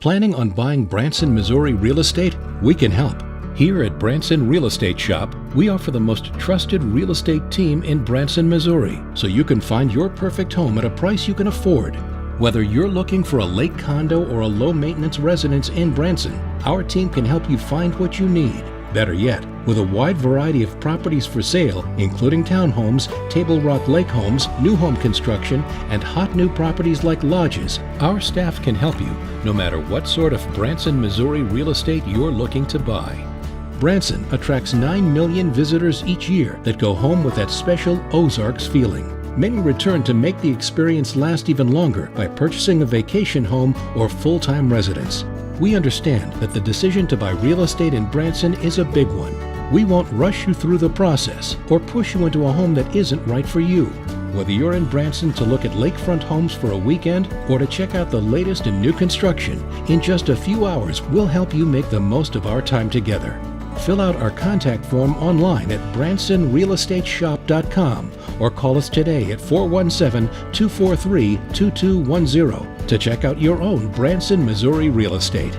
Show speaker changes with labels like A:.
A: Planning on buying Branson Missouri Real Estate? We can help. Here at Branson Real Estate Shop, we offer the most trusted real estate team in Branson, Missouri, so you can find your perfect home at a price you can afford. Whether you're looking for a lake condo or a low-maintenance residence in Branson, our team can help you find what you need. Better yet, with a wide variety of properties for sale, including townhomes, Table Rock lake homes, new home construction, and hot new properties like lodges, our staff can help you no matter what sort of Branson, Missouri real estate you're looking to buy. Branson attracts 9 million visitors each year that go home with that special Ozarks feeling. Many return to make the experience last even longer by purchasing a vacation home or full-time residence. We understand that the decision to buy real estate in Branson is a big one. We won't rush you through the process or push you into a home that isn't right for you. Whether you're in Branson to look at lakefront homes for a weekend or to check out the latest in new construction, in just a few hours we'll help you make the most of our time together. Fill out our contact form online at bransonrealestateshop.com or call us today at 417-243-2210 to check out your own Branson Missouri Real Estate.